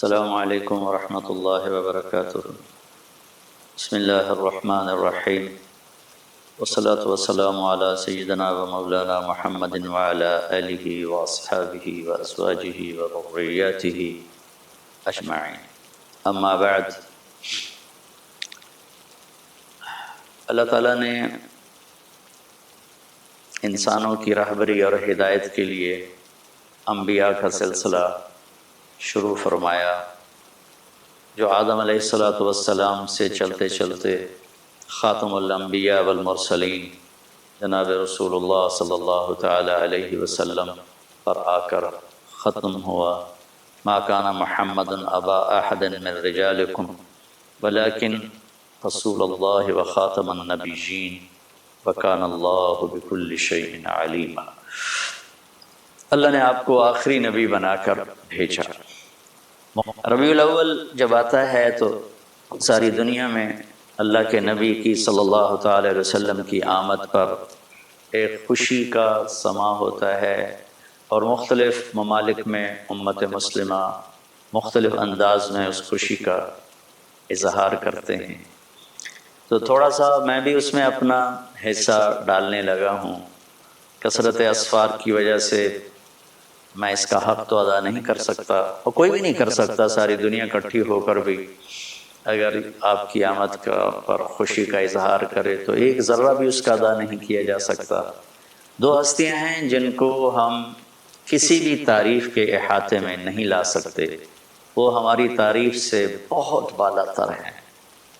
السلام علیکم ورحمۃ اللہ وبرکاتہ۔ بسم اللہ الرحمن الرحیم، والصلاة والسلام علی سیدنا و مولانا محمد وعلی آلہ واصحابہ وازواجہ وذریاتہ اجمعین، اما بعد۔ اللہ تعالیٰ نے انسانوں کی رہبری اور ہدایت کے لیے انبیاء کا سلسلہ شروع فرمایا، جو آدم علیہ السلام سے چلتے چلتے خاتم الانبیاء والمرسلین جناب رسول اللہ صلی اللہ تعالی علیہ وسلم پر آ کر ختم ہوا۔ ما کان محمد ابا احد من رجالکم ولکن رسول اللہ وخاتم النبیین وکان اللہ بکل شیء علیما۔ اللہ نے آپ کو آخری نبی بنا کر بھیجا۔ ربیع الاول جب آتا ہے تو ساری دنیا میں اللہ کے نبی کی صلی اللہ تعالی علیہ وسلم کی آمد پر ایک خوشی کا سما ہوتا ہے، اور مختلف ممالک میں امت مسلمہ مختلف انداز میں اس خوشی کا اظہار کرتے ہیں۔ تو تھوڑا سا میں بھی اس میں اپنا حصہ ڈالنے لگا ہوں۔ کثرت اسفار کی وجہ سے میں اس کا حق تو ادا نہیں کر سکتا، اور کوئی بھی نہیں کر سکتا، ساری دنیا اکٹھی ہو کر بھی اگر آپ کی آمد پر خوشی کا اظہار کرے تو ایک ذرہ بھی اس کا ادا نہیں کیا جا سکتا۔ دو ہستیاں ہیں جن کو ہم کسی بھی تعریف کے احاطے میں نہیں لا سکتے، وہ ہماری تعریف سے بہت بالا تر ہیں۔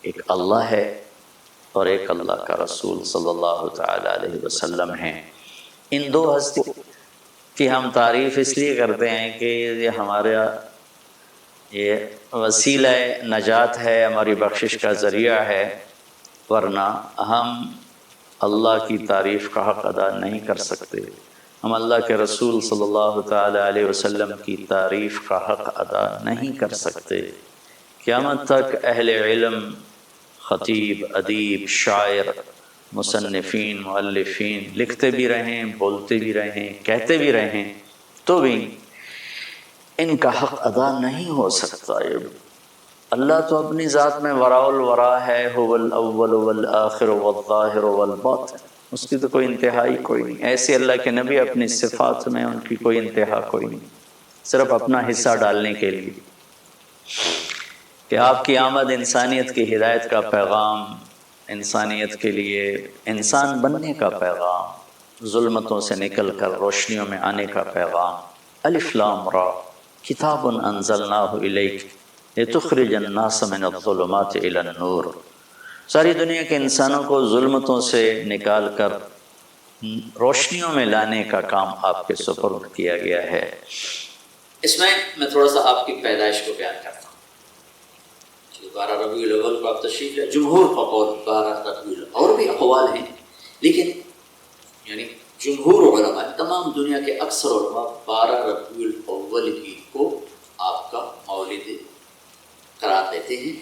ایک اللہ ہے اور ایک اللہ کا رسول صلی اللہ تعالی علیہ وسلم ہیں۔ ان دو ہستیوں کی ہم تعریف اس لیے کرتے ہیں کہ یہ ہمارا یہ وسیلہ نجات ہے، ہماری بخشش کا ذریعہ ہے، ورنہ ہم اللہ کی تعریف کا حق ادا نہیں کر سکتے۔ ہم اللہ کے رسول صلی اللہ تعالی علیہ وسلم کی تعریف کا حق ادا نہیں کر سکتے۔ قیامت تک اہل علم، خطیب، ادیب، شاعر، مصنفین، مؤلفین لکھتے بھی رہیں، بولتے بھی رہیں، کہتے بھی رہیں، تو بھی ان کا حق ادا نہیں ہو سکتا۔ اللہ تو اپنی ذات میں وراء الورا ہے، هو الاول والآخر والظاہر والباطن، اس کی تو کوئی انتہائی کوئی نہیں۔ ایسے اللہ کے نبی اپنی صفات میں ان کی کوئی انتہا کوئی نہیں، صرف اپنا حصہ ڈالنے کے لیے کہ آپ کی آمد انسانیت کی ہدایت کا پیغام، انسانیت کے لیے انسان بننے کا پیغام، ظلمتوں سے نکل کر روشنیوں میں آنے کا پیغام۔ الف لام را کتاب انزلناہ الیک لتخرج الناس من الظلمات الی النور۔ ساری دنیا کے انسانوں کو ظلمتوں سے نکال کر روشنیوں میں لانے کا کام آپ کے سپرد کیا گیا ہے۔ اس میں تھوڑا سا آپ کی پیدائش کو بیان کرتا ہوں۔ 12 ربیع الاول کو آپ تشریف لے، جمہور کا قول 12 ربیع الاول، اور بھی اقوال ہیں، لیکن یعنی جمہور علماء، تمام دنیا کے اکثر علماء 12 ربیع الاول ہی کو آپ کا مولد قرار دیتے ہیں۔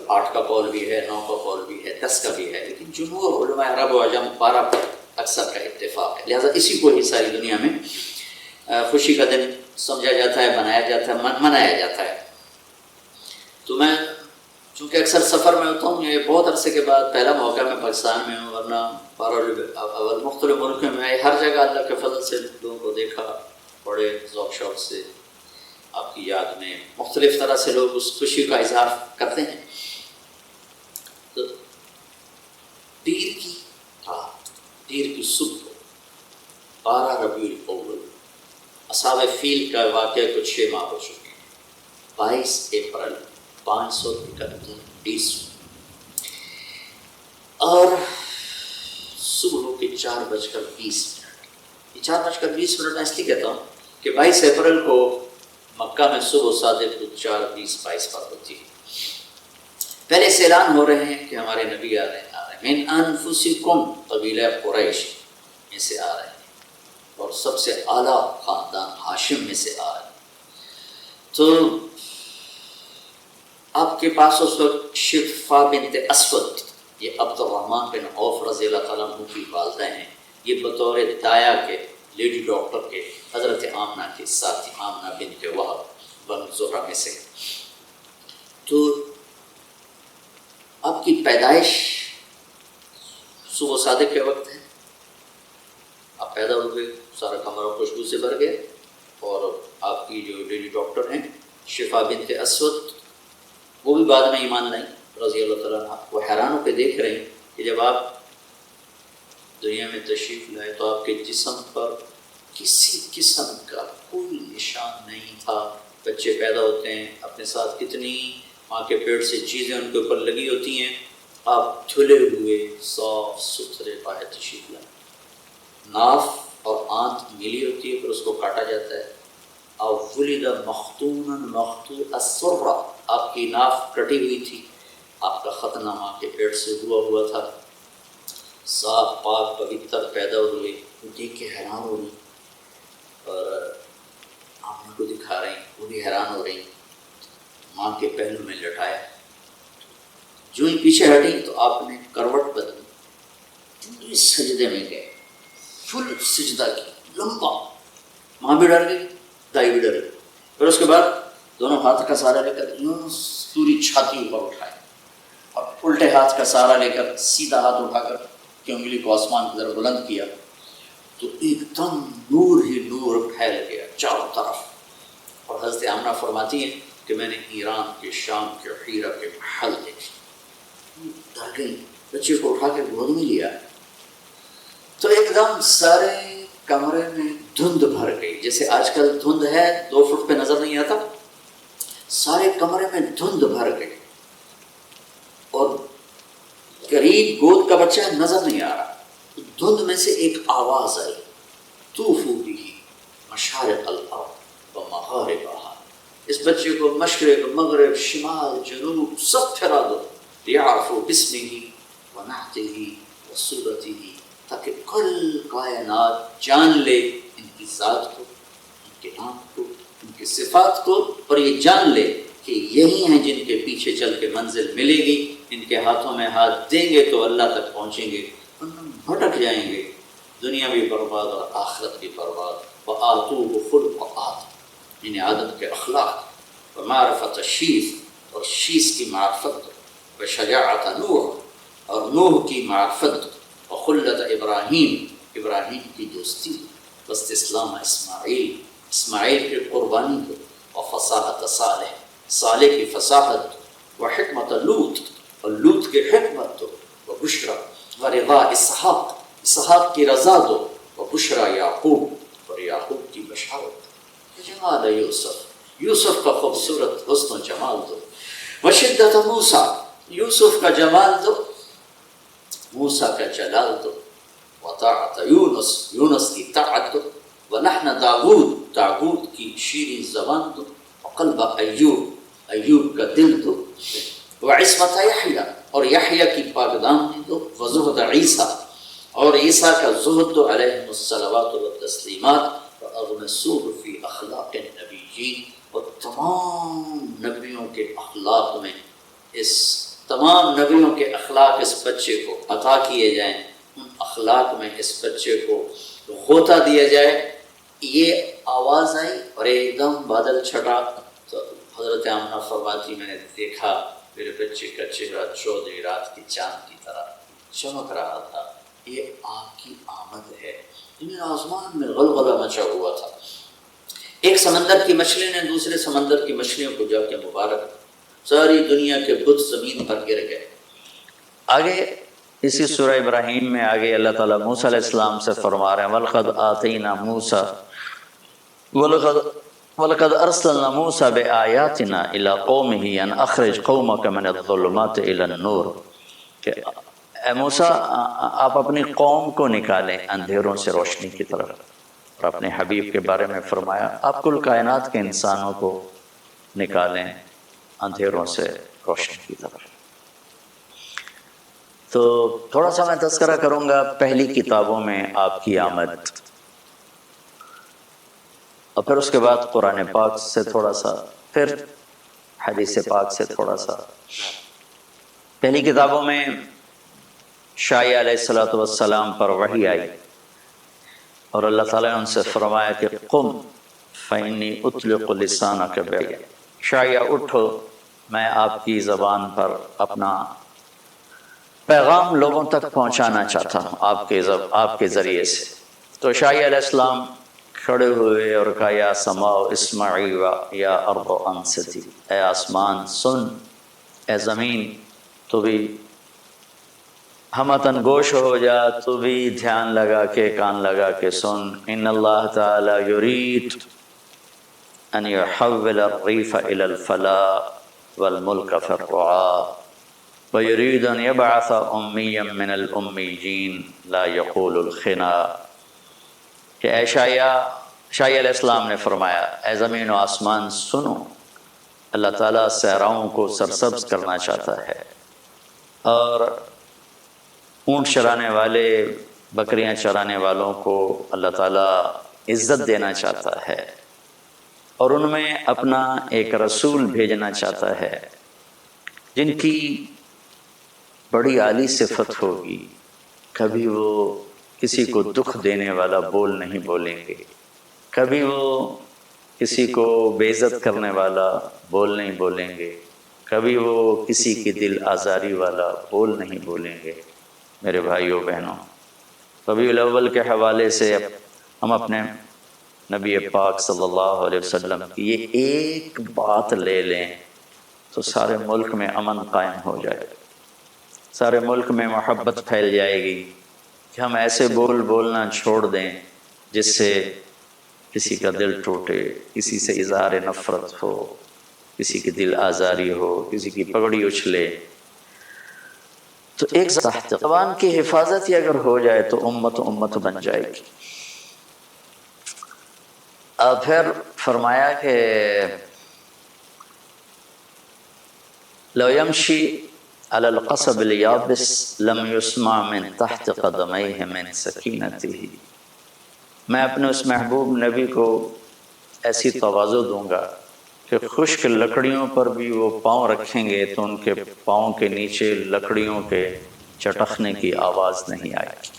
8 کا قول بھی ہے، 9 کا قول بھی ہے، 10 کا بھی ہے، لیکن جمہور علماء عرب و عجم 12 پر اکثر کا اتفاق ہے، لہٰذا اسی کو ہی ساری دنیا میں خوشی کا دن سمجھا جاتا ہے، منایا جاتا ہے۔ تو میں چونکہ اکثر سفر میں ہوتا ہوں، یہ بہت عرصے کے بعد پہلا موقع میں پاکستان میں ہوں، ورنہ 12 ربیع الاول مختلف ملکوں میں ہر جگہ اللہ کے فضل سے لوگوں کو دیکھا، بڑے ذوق شوق سے آپ کی یاد میں مختلف طرح سے لوگ اس خوشی کا اظہار کرتے ہیں۔ تو پیر کی رات، پیر کی صبح 12 ربیع الاول، اصحاب فیل کا واقعہ کو 6 ماہ ہو چکے ہیں، 22 اپریل 571 اور صبح کے 4:20۔ یہ 4:20 میں اس لیے کہتا ہوں کہ 22 اپریل کو مکہ میں صبح صادق 4:20-22 پر ہوتی ہے۔ پہلے سے اعلان ہو رہے ہیں کہ ہمارے نبی آ رہے ہیں، من انفسکم، قبیلہ قریش میں سے آ رہے ہیں، اور سب سے اعلیٰ خاندان ہاشم میں سے آ رہے ہیں۔ تو آپ کے پاس اس وقت شفا بنت اسود، یہ عبد الرحمن بن عوف رضی اللہ تعالیٰ عنہ کی والدہ ہیں، یہ بطور دایا کے، لیڈی ڈاکٹر کے حضرت آمنہ کے ساتھی، آمنہ بنت وہب بن زہرہ میں سے۔ تو آپ کی پیدائش صبح صادق کے وقت ہے، آپ پیدا ہو گئے، سارا کمرہ خوشبو سے بھر گیا، اور آپ کی جو لیڈی ڈاکٹر ہیں شفا بنت اسود، وہ بھی بعد میں ایمان لائیں رضی اللہ تعالیٰ عنہ۔ وہ حیران ہو کے دیکھ رہے ہیں کہ جب آپ دنیا میں تشریف لائے تو آپ کے جسم پر کسی قسم کا کوئی نشان نہیں تھا۔ بچے پیدا ہوتے ہیں، اپنے ساتھ کتنی ماں کے پیٹ سے چیزیں ان کے اوپر لگی ہوتی ہیں، آپ دھلے ہوئے صاف ستھرے پائے تشریف لائیں۔ ناف اور آنت ملی ہوتی ہے، پھر اس کو کاٹا جاتا ہے۔ آپ ولد مختونا مقطوع السرہ، آپ کی ناف کٹی ہوئی تھی، آپ کا ختنہ ماں کے پیٹ سے ہوا تھا، صاف پاک پوتر پیدا ہوئے، دیکھ کے حیران ہو رہی، اور آپ ان کو دکھا رہے ہیں، وہ بھی حیران ہو رہی، ماں کے پہلو میں لٹایا۔ جو ہی پیچھے ہٹی تو آپ نے کروٹ بدلی، پورے سجدے میں گئے، فل سجدہ کی لمبا، ماں بھی ڈر گئی، دائی بھی ڈر گئی۔ پھر اس کے بعد دونوں ہاتھ کا سہارا لے کر یوں پوری چھاتی اوپر اٹھائے، اور الٹے ہاتھ کا سہارا لے کر سیدھا ہاتھ اٹھا کر کہ انگلی کو آسمان کی طرف بلند کیا، تو ایک دم نور ہی نور پھیل گیا چاروں طرف۔ اور حضرت آمنہ فرماتی ہیں کہ میں نے ایران کے، شام کے، حیرہ کے محل دیکھے۔ ڈر گئی، بچے کو اٹھا کے گود میں لیا تو ایک دم سارے کمرے میں دھند بھر گئی، جیسے آج کل دھند ہے 2 فٹ پہ نظر نہیں آتا، سارے کمرے میں دھند بھر گئی، اور قریب گود کا بچہ نظر نہیں آ رہا۔ دھند میں سے ایک آواز آئی، طوفوا بہ مشارق الارض ومغاربہا، اس بچے کو مشرق، مغرب، شمال، جنوب سب پھرا دو، لیعرفوا باسمہ ونعتہ وصورتہ، تاکہ کل کائنات جان لے ان کی ذات کو، ان کے نام کو، ان کی صفات کو، اور یہ جان لے کہ یہی ہیں جن کے پیچھے چل کے منزل ملے گی، ان کے ہاتھوں میں ہاتھ دیں گے تو اللہ تک پہنچیں گے، ورنہ بھٹک جائیں گے، دنیا بھی برباد اور آخرت بھی برباد۔ وآتوہ خلق آدم، یعنی آدم کے اخلاق، ومعرفت شیث، اور شیث کی معرفت، وشجاعت نوح، اور نوح کی معرفت، وخلت ابراہیم، ابراہیم کی دوستی، واستسلام اسماعیل، اسماعیل کی قربانی کو، وفصاحت صالح، صالح کی فصاحت، وحکمت لوط، اور لوط کی حکمت دو، وبشرا ورضا اسحاق، اسحاق کی رضا دو، وبشرا یعقوب، اور یعقوب کی بشارت، جمال یوسف، یوسف کا خوبصورت حسن و جمال دو، وشدت موسیٰ، یوسف کا جمال دو، موسیٰ کا جلال دو، وطاعت یونس، یونس کی طاعت دو، ولحن داود، داود کی شیریں زبان دو، وقلب ایوب، ایوب کا دل دو، وعصمت یحییٰ، اور یحییٰ کی پاکدامنی دو، وزہد عیسیٰ، اور عیسیٰ کا زہد دو، علیہم الصلوات والتسلیمات، واغمسوہ فی اخلاق النبیین، اور تمام نبیوں کے اخلاق میں، اس تمام نبیوں کے اخلاق اس بچے کو عطا کیے جائیں، ان اخلاق میں اس بچے کو غوطہ دیا جائے۔ یہ آواز آئی اور ایک دم بادل چھٹا، تو حضرت آمنہ فرماتی میں نے دیکھا میرے بچے کا چہرہ 14 رات کی چاند کی طرح چمک رہا تھا، یہ آپ کی آمد ہے۔ انہیں آسمان میں غلغلہ مچا ہوا تھا، ایک سمندر کی مچھلی نے دوسرے سمندر کی مچھلیوں کو جا کے مبارک، ساری دنیا کے بت زمین پر گر گئے۔ آگے اسی سورہ ابراہیم میں آگے اللہ تعالیٰ موسیٰ علیہ السلام سے فرما رہے ہیں وَلَقَدْ آتَيْنَا مُوسَىٰ وَلَقَدْ أَرْسَلْنَا مُوسَىٰ بِآيَاتِنَا إِلَىٰ قَوْمِهِ أَنْ أَخْرِجْ قَوْمَكَ مِنَ الظُّلُمَاتِ إِلَى النُّورِ، کہ اے موسیٰ آپ اپنی قوم کو نکالیں اندھیروں سے روشنی کی طرف، اور اپنے حبیب کے بارے میں فرمایا آپ کل کائنات کے انسانوں کو نکالیں اندھیروں سے روشنی کی طرف۔ تو تھوڑا سا میں تذکرہ کروں گا پہلی کتابوں میں آپ کی آمد، اور پھر اس کے بعد قرآن پاک سے تھوڑا سا، پھر حدیث پاک سے تھوڑا سا۔ پہلی کتابوں میں شاعیہ علیہ السلام پر وحی آئی، اور اللہ تعالیٰ نے ان سے فرمایا کہ قم فإنی اطلق لسانک بعید، شایع اٹھو میں آپ کی زبان پر اپنا پیغام لوگوں تک پہنچانا چاہتا ہوں آپ کے ذریعے سے۔ تو شایع علیہ السلام کھڑے ہوئے اور کہا یا سماء اسمعی و یا ارض انصتی، اے آسمان سن، اے زمین تو بھی ہمتن گوش ہو جا، تو بھی دھیان لگا کے کان لگا کے سن۔ ان اللہ تعالی یرید ان يحول الریف الى الفلاح والملک فی الرعاء ويريد ان يبعث امیا من الامیین لا یقول الخنا، کہ اے شایع علیہ السلام نے فرمایا اے زمین و آسمان سنو، اللہ تعالیٰ صحراؤں کو سرسبز کرنا چاہتا ہے اور اونٹ چرانے والے بکریاں چرانے والوں کو اللہ تعالیٰ عزت دینا چاہتا ہے اور ان میں اپنا ایک رسول بھیجنا چاہتا ہے جن کی بڑی عالی صفت ہوگی، کبھی وہ کسی کو دکھ دینے والا بول نہیں بولیں گے، کبھی وہ کسی کو بے عزت کرنے والا بول نہیں بولیں گے، کبھی وہ کسی کی دل آزاری والا بول نہیں بولیں گے۔ میرے بھائیوں بہنوں، ربیع الاول کے حوالے سے ہم اپنے نبی پاک صلی اللہ علیہ وسلم کی یہ ایک بات لے لیں تو سارے ملک میں امن قائم ہو جائے، سارے ملک میں محبت پھیل جائے گی کہ ہم ایسے بولنا چھوڑ دیں جس سے کسی کا دل ٹوٹے، کسی سے اظہار نفرت ہو، کسی کی دل آزاری ہو، کسی کی پگڑی اچھلے۔ تو ایک زبان کی حفاظت ہی اگر ہو جائے تو امت بن جائے گی۔ پھر فرمایا کہ لو یمشی علی القصب الیابس لم یسمع من تحت قدمیہ من سکینتہ، میں اپنے اس محبوب نبی کو ایسی تواضع دوں گا کہ خشک لکڑیوں پر بھی وہ پاؤں رکھیں گے تو ان کے پاؤں کے نیچے لکڑیوں کے چٹخنے کی آواز نہیں آئے گی۔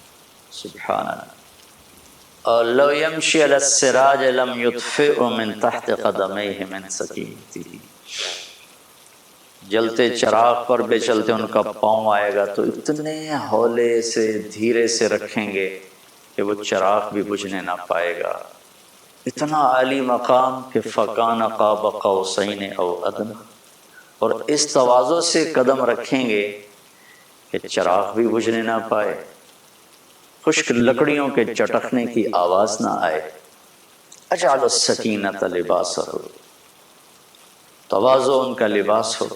سبحان اللہ۔ اور لو یمشی علی السراج لم یطفئ من تحت قدمیہ من سکینتہ، جلتے چراغ پر بھی چلتے ان کا پاؤں آئے گا تو اتنے ہولے سے دھیرے سے رکھیں گے کہ وہ چراغ بھی بجھنے نہ پائے گا۔ اتنا عالی مقام کہ فَكَانَ قَابَ قَوْسَيْنِ أَوْ أَدْنَىٰ، اور اس تواضع سے قدم رکھیں گے کہ چراغ بھی بجھنے نہ پائے، خشک لکڑیوں کے چٹخنے کی آواز نہ آئے۔ اجعل السکینۃ لباسہ، تواضع ان کا لباس ہو،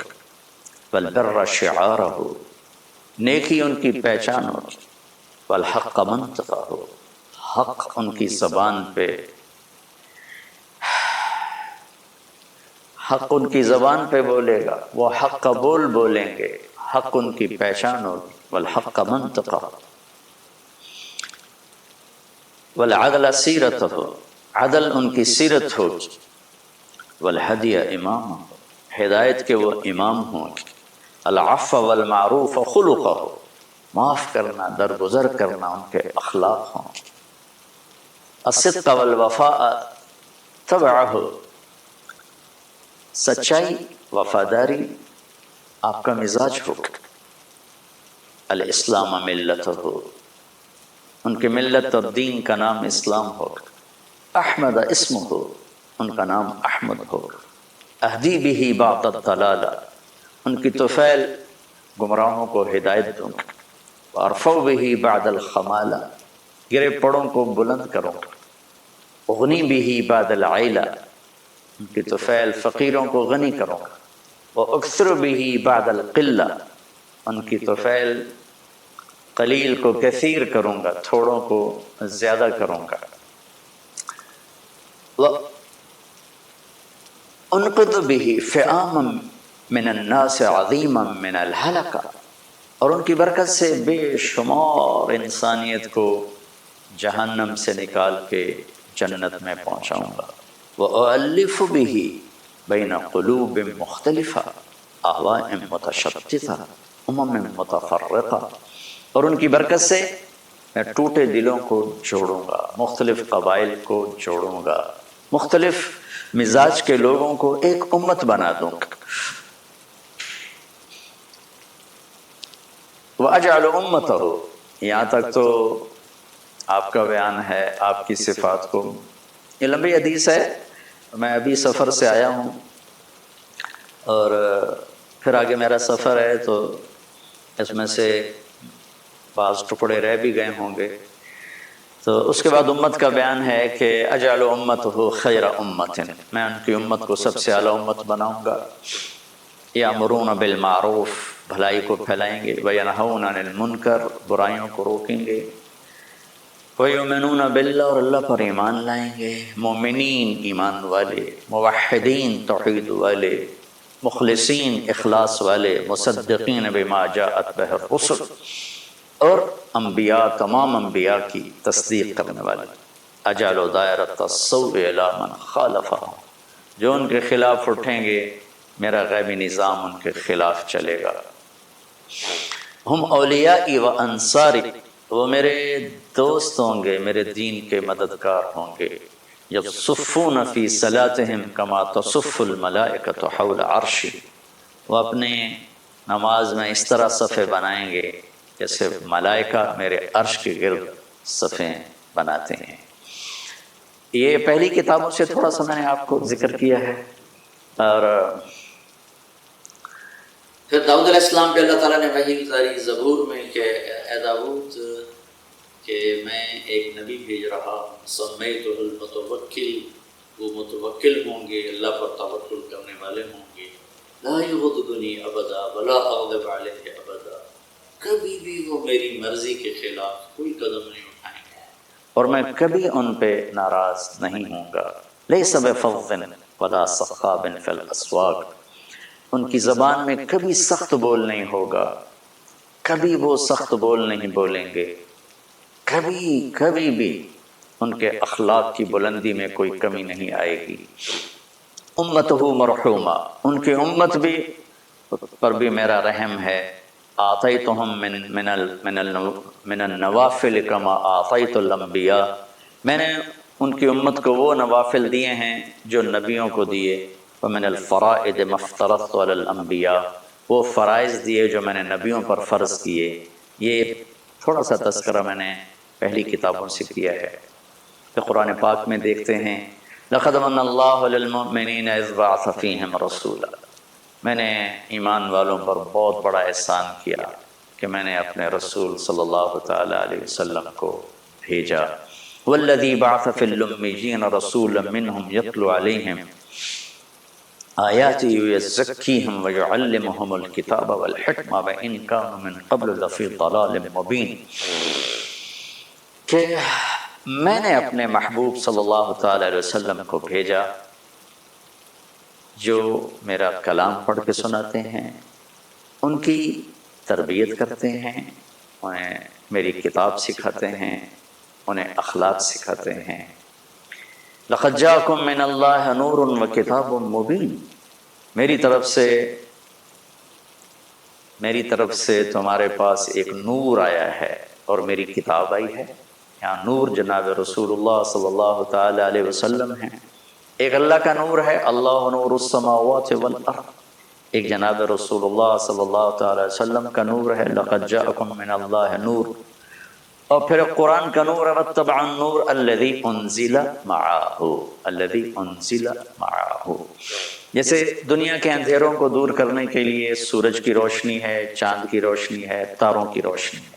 والبر شعارہ، نیکی ان کی پہچان ہو، والحق منطقہ، حق ان کی زبان پہ، حق ان کی زبان پہ بولے گا، وہ حق کا بول بولیں گے، حق ان کی پہچان ہوگی، والحق منطقہ، والعدل سیرتہ، عدل ان کی سیرت ہوگی، والہدی امامہ، ہدایت کے وہ امام ہوں، العفو والمعروف خلقہ، معاف کرنا درگزر کرنا ان کے اخلاق ہوں، الصدق والوفاء تبعہ، سچائی وفاداری آپ کا مزاج ہو، الاسلام ملتہ، ان کے ملت اور دین کا نام اسلام ہو، احمد اسمہ، ان کا نام احمد ہو، اہدی بہ بعد الضلالہ، ان کی طفیل گمراہوں کو ہدایت دوں گا، وارفع بہ بعد الخمالہ، گرے پڑوں کو بلند کروں گا، اغنی بہ بعد العیلہ، ان کی طفیل فقیروں کو غنی کروں گا، واکثر بہ بعد القلہ، ان کی طفیل قلیل کو کثیر کروں گا، تھوڑوں کو زیادہ کروں گا، انقذ بہ فئاما من الناس عظیما من الحلقہ، اور ان کی برکت سے بے شمار انسانیت کو جہنم سے نکال کے جنت میں پہنچاؤں گا، وَأُؤَلِّفُ بِهِ بَيْنَ قُلُوبٍ مُخْتَلِفَةٍ أَهْوَاءٍ مُتَشَتِّتَةٍ أُمَمٍ مُتَفَرِّقَةٍ، اور ان کی برکت سے میں ٹوٹے دلوں کو جوڑوں گا، مختلف قبائل کو جوڑوں گا، مختلف مزاج کے لوگوں کو ایک امت بنا دوں گا. وَأَجْعَلُ أُمَّتَهُ، یہاں تک تو آپ کا بیان ہے آپ کی صفات کو. یہ لمبی حدیث ہے، میں ابھی سفر سے آیا ہوں اور پھر آگے میرا سفر ہے، تو اس میں سے بعض ٹکڑے رہ بھی گئے ہوں گے. تو اس کے بعد امت کا بیان ہے کہ اجعل امتہ خیر امت، میں ان کی امت کو سب سے اعلیٰ امت بناؤں گا. یامرون بالمعروف، بھلائی کو پھیلائیں گے، وینہون عن المنکر، برائیوں کو روکیں گے، ویؤمنون باللہ، اور اللہ پر ایمان لائیں گے. مومنین ایمان والے، موحدین توحید والے، مخلصین اخلاص والے، مصدقین بما جاءت بہ الرسل، اور انبیاء تمام انبیاء کی تصدیق کرنے والے. اجعل دائرۃ السوء الی من خالفہم، جو ان کے خلاف اٹھیں گے میرا غیبی نظام ان کے خلاف چلے گا. ہم اولیائی و انصاری، وہ میرے دوست ہوں گے، میرے دین کے مددگار ہوں گے. یصفون فی صلاتہم کما تصف الملائکۃ حول عرشی، وہ اپنے نماز میں اس طرح صفیں بنائیں گے جیسے ملائکہ میرے عرش کے گرد صفیں بناتے ہیں. یہ پہلی کتابوں سے تھوڑا سا میں نے آپ کو ذکر کیا ہے. اور پھر داؤد علیہ السلام پہ اللہ تعالیٰ نے وحی اتاری زبور میں کہ اے داؤد، کہ میں ایک نبی بھیج رہا، سمیتہ المتوکل، وہ متوکل ہوں گے، اللہ پر توکل کرنے والے ہوں گے. لا یغضبنی ابدا ولا اغضب علیہ ابدا، کبھی بھی وہ میری مرضی کے خلاف کوئی قدم نہیں اٹھائیں گے اور میں کبھی ان پہ ناراض نہیں ہوں گا. لیس بفظ ولا صخاب فی الاسواق، ان کی زبان میں کبھی سخت بول نہیں ہوگا، کبھی وہ سخت بول نہیں بولیں گے، کبھی بھی ان کے اخلاق کی بلندی میں کوئی کمی نہیں آئے گی. امتہ مرحومہ، ان کی امت بھی پر بھی میرا رحم ہے. آتیتہم من النوافل کما آتیت الانبیاء، میں نے ان کی امت کو وہ نوافل دیے ہیں جو نبیوں کو دیے. ومن الفرائض ما افترضت علی الانبیاء، وہ فرائض دیے جو میں نے نبیوں پر فرض کیے. یہ تھوڑا سا تذکرہ میں نے پہلی کتابوں سے کیا ہے. کہ قرآن پاک میں دیکھتے ہیں لقد من اللہ علی المؤمنین اذ بعث فیہم رسولا، میں نے ایمان والوں پر بہت بڑا احسان کیا کہ میں نے اپنے رسول صلی اللہ تعالی علیہ وسلم کو بھیجا. والذی بعث فی الامیین رسولا منہم یتلو علیہم آیاتی ویزکیہم ویعلمہم الکتاب والحکمہ وان کانوا من قبل لفی ضلال مبین. کہ میں نے اپنے محبوب صلی اللہ تعالی علیہ وسلم کو بھیجا جو میرا کلام پڑھ کے سناتے ہیں، ان کی تربیت کرتے ہیں، انہیں میری کتاب سکھاتے ہیں، انہیں اخلاق سکھاتے ہیں. لقد جاءکم من اللہ نور و کتاب مبین، میری طرف سے تمہارے پاس ایک نور آیا ہے اور میری کتاب آئی ہے. یہاں نور جناب رسول اللہ صلی اللہ تعالی علیہ وسلم ہیں. ایک اللہ کا نور ہے، اللہ نور السماوات والارض. ایک جناب رسول اللہ صلی اللہ تعالی علیہ وسلم کا نور ہے، لقد جاءکم من اللہ نور. اور پھر قرآن کا نور ہے، واتبعوا النور الذی انزل معہ. جیسے دنیا کے اندھیروں کو دور کرنے کے لیے سورج کی روشنی ہے، چاند کی روشنی ہے، تاروں کی روشنی ہے،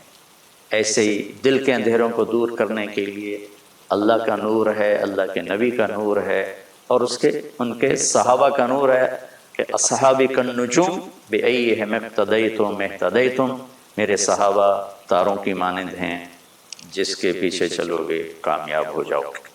ایسے ہی دل کے اندھیروں کو دور کرنے کے لیے اللہ کا نور ہے، اللہ کے نبی کا نور ہے، اور ان کے صحابہ کا نور ہے کہ اصحابی کالنجوم بأیہم اقتدیتم اہتدیتم، میرے صحابہ تاروں کی مانند ہیں، جس کے پیچھے چلو گے کامیاب ہو جاؤ گے.